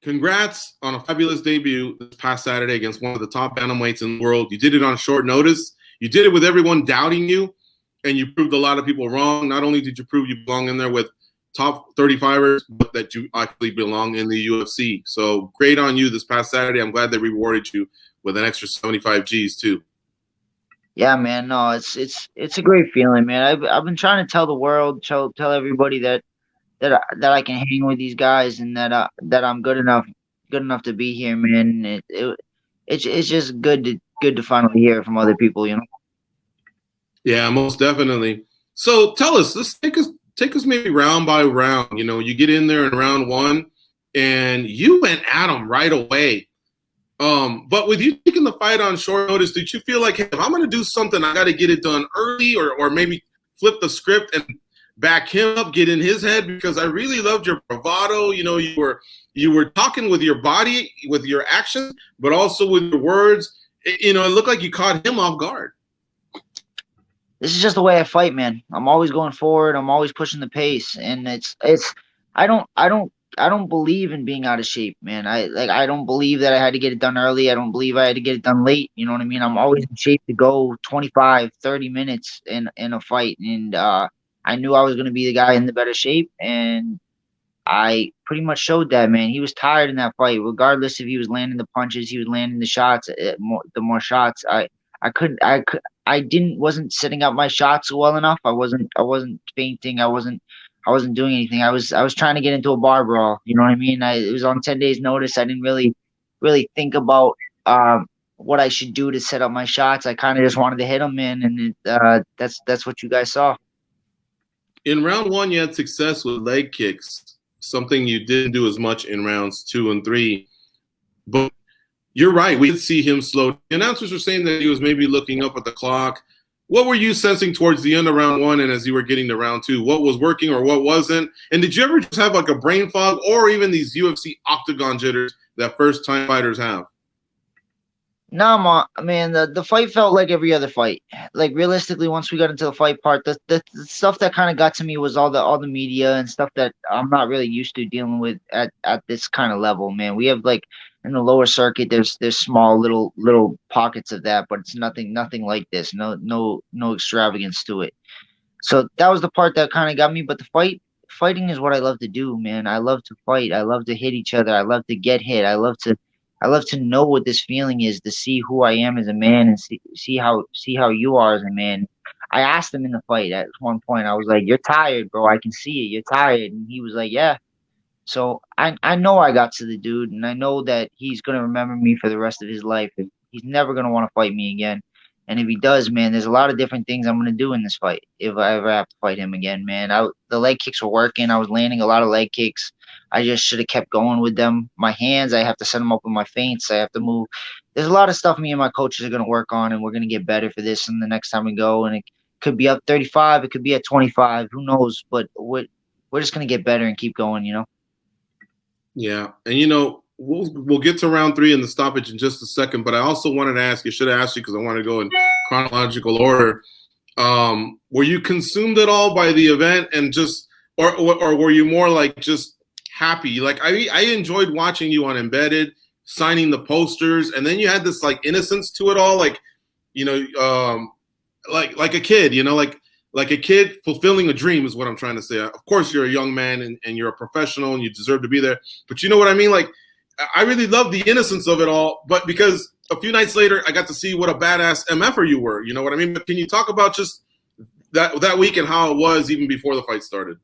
congrats on a fabulous debut this past Saturday against one of the top bantamweights in the world. You did it on short notice. You did it with everyone doubting you, and you proved a lot of people wrong. Not only did you prove you belong in there with top 35ers, but that you actually belong in the UFC. So great on you this past Saturday. I'm glad they rewarded you with an extra 75 Gs too. Yeah, man. No, it's a great feeling, man. I've been trying to tell the world, tell everybody that I can hang with these guys and that I'm good enough to be here, man. It's just good to finally hear it from other people, you know. Yeah, most definitely. So tell us, let's take us maybe round by round. You know, you get in there in round one, and you went at them right away. But with you taking the fight on short notice, did you feel like, hey, if I'm going to do something, I got to get it done early, or maybe flip the script and back him up, get in his head? Because I really loved your bravado. You know, you were talking with your body, with your actions, but also with your words. You know, it looked like you caught him off guard. This is just the way I fight, man. I'm always going forward. I'm always pushing the pace, and I don't believe in being out of shape, man. I don't believe that I had to get it done early. I don't believe I had to get it done late. You know what I mean? I'm always in shape to go 25, 30 minutes in a fight, and I knew I was going to be the guy in the better shape, and I pretty much showed that, man. He was tired in that fight, regardless if he was landing the punches, he was landing the shots. The more shots, I wasn't setting up my shots well enough. I wasn't feinting. I wasn't doing anything. I was trying to get into a bar brawl. You know what I mean? It was on 10 days notice. I didn't really think about what I should do to set up my shots. I kind of just wanted to hit them, man, and that's what you guys saw. In round one, you had success with leg kicks, something you didn't do as much in rounds 2 and 3. But you're right. We did see him slow. The announcers were saying that he was maybe looking up at the clock. What were you sensing towards the end of round 1 and as you were getting to round 2? What was working or what wasn't? And did you ever just have like a brain fog or even these UFC octagon jitters that first-time fighters have? No, man, the fight felt like every other fight. Like, realistically, once we got into the fight part, the stuff that kind of got to me was all the media and stuff that I'm not really used to dealing with at this kind of level, man. We have, like, in the lower circuit, there's small little pockets of that, but it's nothing like this. No extravagance to it. So that was the part that kind of got me. But fighting is what I love to do, man. I love to fight. I love to hit each other. I love to get hit. I love to know what this feeling is, to see who I am as a man and see how you are as a man. I asked him in the fight at one point. I was like, "You're tired, bro. I can see it. You're tired." And he was like, "Yeah." So I know I got to the dude, and I know that he's gonna remember me for the rest of his life. He's never gonna want to fight me again. And if he does, man, there's a lot of different things I'm gonna do in this fight if I ever have to fight him again, man. The leg kicks were working. I was landing a lot of leg kicks. I just should have kept going with them. My hands, I have to set them up with my feints. I have to move. There's a lot of stuff me and my coaches are going to work on, and we're going to get better for this. And the next time we go, and it could be up 35, it could be at 25. Who knows? But we're just going to get better and keep going, you know? Yeah. And, you know, we'll get to round 3 in the stoppage in just a second. But I also wanted to ask you, should have asked you because I want to go in chronological order. Were you consumed at all by the event and just – or were you more like just – happy? Like I enjoyed watching you on Embedded, signing the posters, and then you had this like innocence to it all, like, you know, like a kid, you know, like a kid fulfilling a dream is what I'm trying to say. Of course, you're a young man and you're a professional and you deserve to be there, but you know what I mean? Like, I really love the innocence of it all, but because a few nights later, I got to see what a badass MFer you were, you know what I mean? But can you talk about just that week and how it was even before the fight started?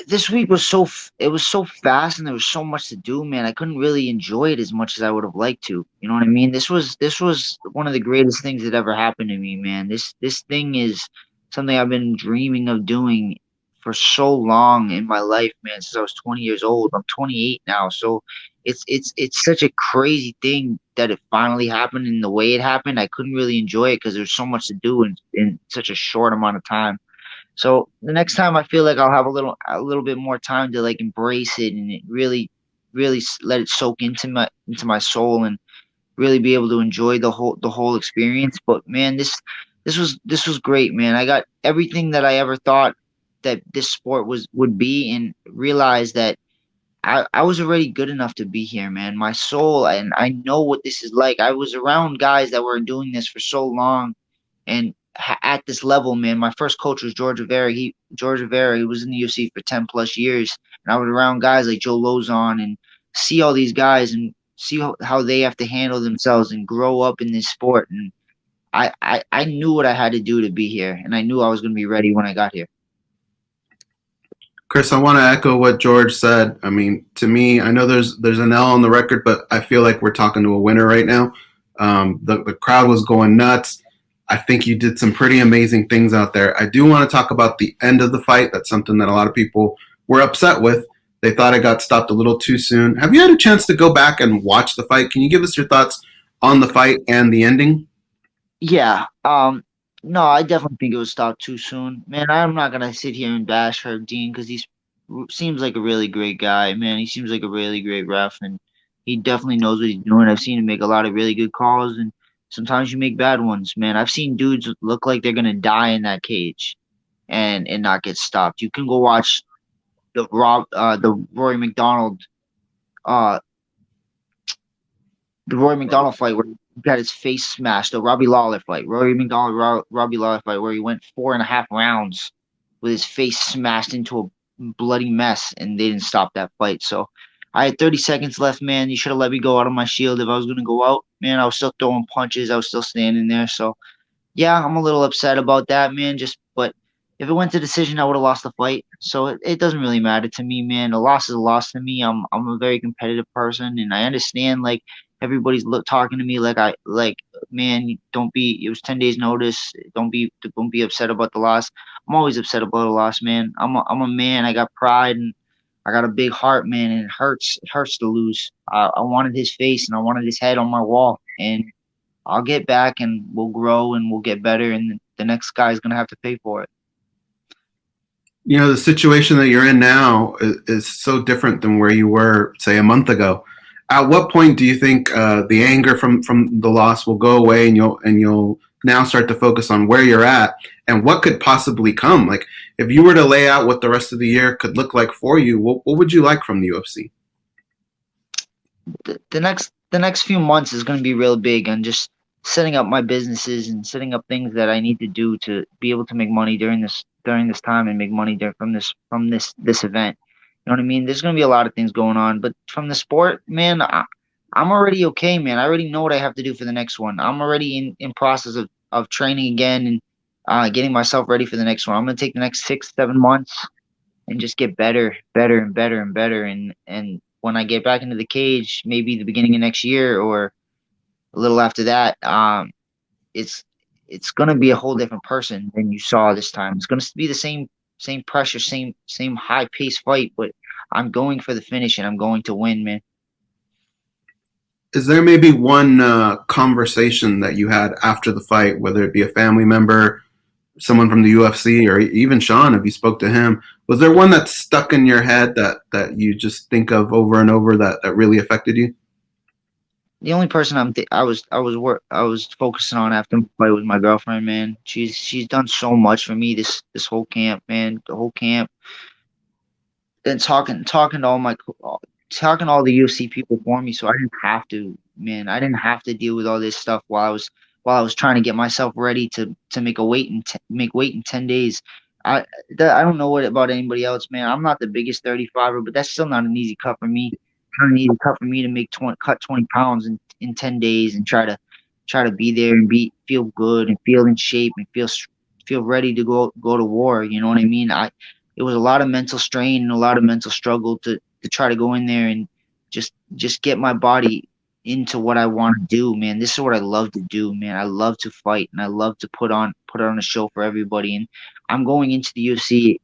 This week was so fast and there was so much to do, man. I couldn't really enjoy it as much as I would have liked to. You know what I mean? This was one of the greatest things that ever happened to me, man. This thing is something I've been dreaming of doing for so long in my life, man, since I was 20 years old. I'm 28 now, so it's such a crazy thing that it finally happened in the way it happened. I couldn't really enjoy it because there's so much to do in such a short amount of time. So the next time I feel like I'll have a little bit more time to like embrace it and really let it soak into my soul and really be able to enjoy the whole experience. But man, this was great, man. I got everything that I ever thought that this sport would be, and realized that I was already good enough to be here, man. My soul, and I know what this is like. I was around guys that were doing this for so long, and at this level, man. My first coach was George Rivera. He was in the UFC for 10 plus years, and I was around guys like Joe Lozon and see all these guys and see how they have to handle themselves and grow up in this sport. And I knew what I had to do to be here, and I knew I was going to be ready when I got here. Kris, I want to echo what George said. I mean, to me, I know there's an L on the record, but I feel like we're talking to a winner right now. The crowd was going nuts. I think you did some pretty amazing things out there. I do want to talk about the end of the fight. That's something that a lot of people were upset with. They thought it got stopped a little too soon. Have you had a chance to go back and watch the fight? Can you give us your thoughts on the fight and the ending? Yeah. No, I definitely think it was stopped too soon. Man, I'm not gonna sit here and bash Herb Dean because he seems like a really great guy. Man, he seems like a really great ref, and he definitely knows what he's doing. I've seen him make a lot of really good calls, and sometimes you make bad ones. Man, I've seen dudes look like they're gonna die in that cage, and not get stopped. You can go watch the Rory McDonald, uh, fight where got his face smashed. The Robbie Lawler fight, Rory McDonald, Robbie Lawler fight, where he went 4.5 rounds with his face smashed into a bloody mess, and they didn't stop that fight. So I had 30 seconds left, man. You should have let me go out on my shield if I was going to go out. Man, I was still throwing punches. I was still standing there. So yeah, I'm a little upset about that, man. But if it went to decision, I would have lost the fight. So it doesn't really matter to me, man. A loss is a loss to me. I'm a very competitive person, and I understand like everybody's talking to me like man, don't be. It was 10 days notice. Don't be upset about the loss. I'm always upset about a loss, man. I'm a man. I got pride and I got a big heart, man, and it hurts. It hurts to lose. I wanted his face and I wanted his head on my wall, and I'll get back and we'll grow and we'll get better, and the next guy's gonna have to pay for it. You know, the situation that you're in now is so different than where you were, say, a month ago. At what point do you think the anger from the loss will go away, and you'll now start to focus on where you're at and what could possibly come? Like, if you were to lay out what the rest of the year could look like for you, what would you like from the UFC? The next few months is going to be real big on just setting up my businesses and setting up things that I need to do to be able to make money during this time and make money from this event. You know what I mean? There's going to be a lot of things going on, but from the sport, man, I'm already okay, man. I already know what I have to do for the next one. I'm already in process of training again and getting myself ready for the next one. I'm going to take the next 6-7 months and just get better and better and better. And when I get back into the cage, maybe the beginning of next year or a little after that, it's gonna be a whole different person than you saw this time. It's gonna be the same pressure, same high paced fight, but I'm going for the finish and I'm going to win, man. Is there maybe one conversation that you had after the fight, whether it be a family member, someone from the UFC, or even Sean, if you spoke to him? Was there one that stuck in your head that you just think of over and over that really affected you? The only person I was focusing on after the fight was my girlfriend, man. She's done so much for me this whole camp, man. The whole camp. Then talking to all the UFC people for me, so I didn't have to, man. I didn't have to deal with all this stuff while I was trying to get myself ready to make weight in 10 days. I don't know what about anybody else, man. I'm not the biggest 35er, but that's still not an easy cut for me. Kind of easy cut for me to cut 20 pounds in 10 days and try to be there and feel good and feel in shape and feel ready to go to war. You know what I mean? It was a lot of mental strain and a lot of mental struggle to try to go in there and just get my body into what I want to do, man. This is what I love to do, man. I love to fight and I love to put on a show for everybody. And I'm going into the UFC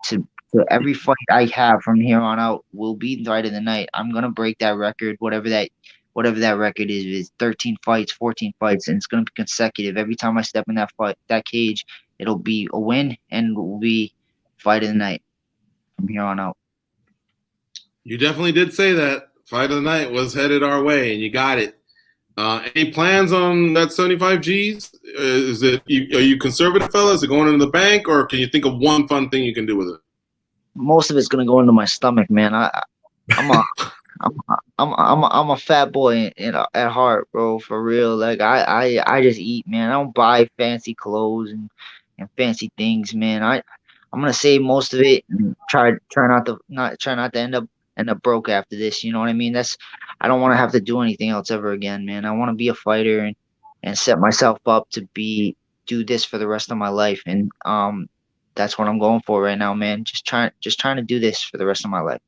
to every fight I have from here on out will be the fight of the night. I'm gonna break that record, whatever that record is 13 fights, 14 fights, and it's gonna be consecutive. Every time I step in that cage, it'll be a win and it will be fight of the night from here on out. You definitely did say that. Fight of the night was headed our way, and you got it. Any plans on that 75 G's? Are you conservative, fella? Is it going into the bank, or can you think of one fun thing you can do with it? Most of it's gonna go into my stomach, man. I'm a I'm a fat boy at heart, bro. For real. Like I just eat, man. I don't buy fancy clothes and fancy things, man. I'm gonna save most of it and try not to end up broke after this. You know what I mean? I don't want to have to do anything else ever again, man. I want to be a fighter and set myself up to do this for the rest of my life, and that's what I'm going for right now, man. Just trying to do this for the rest of my life.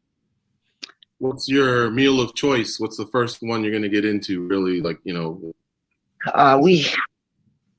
What's your meal of choice? What's the first one you're gonna get into? Really, like, you know.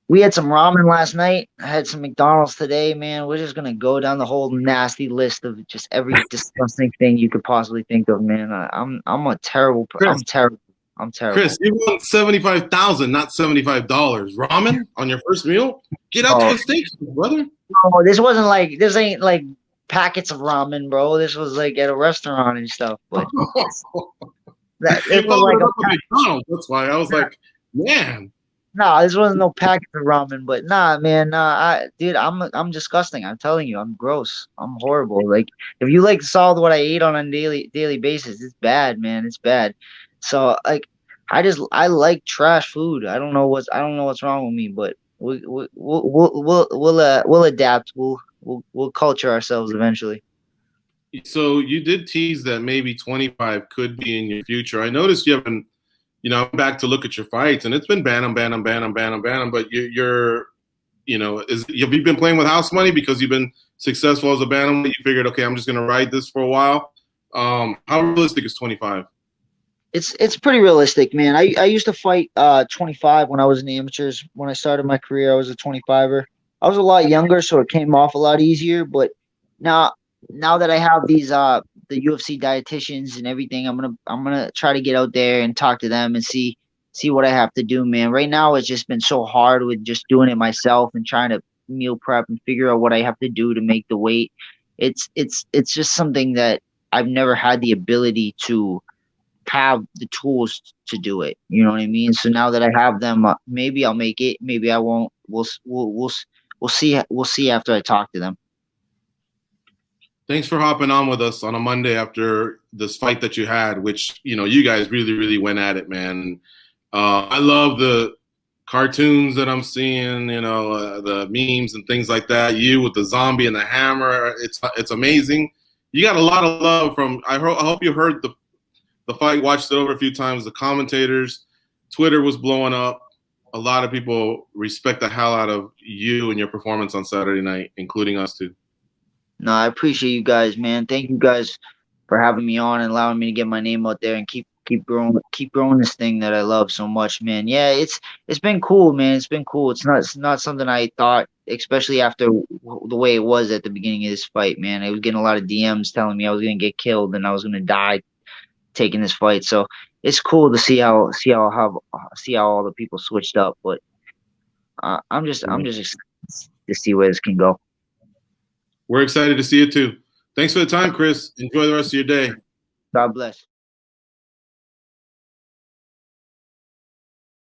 We had some ramen last night. I had some McDonald's today, man. We're just gonna go down the whole nasty list of just every disgusting thing you could possibly think of, man. I'm a terrible. Chris, I'm terrible. I'm terrible. Chris, you want 75,000, not $75. Ramen on your first meal? Get out to the States, brother. No, this ain't like packets of ramen, bro. This was like at a restaurant and stuff. But it was like McDonald's. That's why I was like, man. No, this wasn't no packet of ramen, but nah, man, dude, I'm disgusting. I'm telling you, I'm gross. I'm horrible. Like, if you like saw what I ate on a daily basis, it's bad, man. It's bad. So like, I like trash food. I don't know what's wrong with me, but we'll adapt. We'll culture ourselves eventually. So you did tease that maybe 25 could be in your future. I noticed you haven't. You know, I'm back to look at your fights, and it's been bantam. But you're, you know, have you been playing with house money because you've been successful as a bantam? You figured, okay, I'm just gonna ride this for a while. How realistic is 25? It's pretty realistic, man. I used to fight 25 when I was in the amateurs. When I started my career, I was a 25er. I was a lot younger, so it came off a lot easier. But now that I have these the UFC dietitians and everything, I'm gonna try to get out there and talk to them and see what I have to do, man. Right now it's just been so hard with just doing it myself and trying to meal prep and figure out what I have to do to make the weight. It's just something that I've never had the ability to have the tools to do it. You know what I mean? So now that I have them, maybe I'll make it, maybe I won't. We'll see. We'll see after I talk to them. Thanks for hopping on with us on a Monday after this fight that you had, which, you know, you guys really, really went at it, man. I love the cartoons that I'm seeing, you know, the memes and things like that. You with the zombie and the hammer, it's amazing. You got a lot of love from. I hope you heard the fight, watched it over a few times. The commentators, Twitter was blowing up. A lot of people respect the hell out of you and your performance on Saturday night, including us too. No, I appreciate you guys, man. Thank you guys for having me on and allowing me to get my name out there and keep growing this thing that I love so much, man. Yeah, it's been cool, man. It's been cool. It's not something I thought, especially after the way it was at the beginning of this fight, man. I was getting a lot of DMs telling me I was gonna get killed and I was gonna die taking this fight. So it's cool to see how all the people switched up. But I'm just excited to see where this can go. We're excited to see it too. Thanks for the time, Chris. Enjoy the rest of your day. God bless.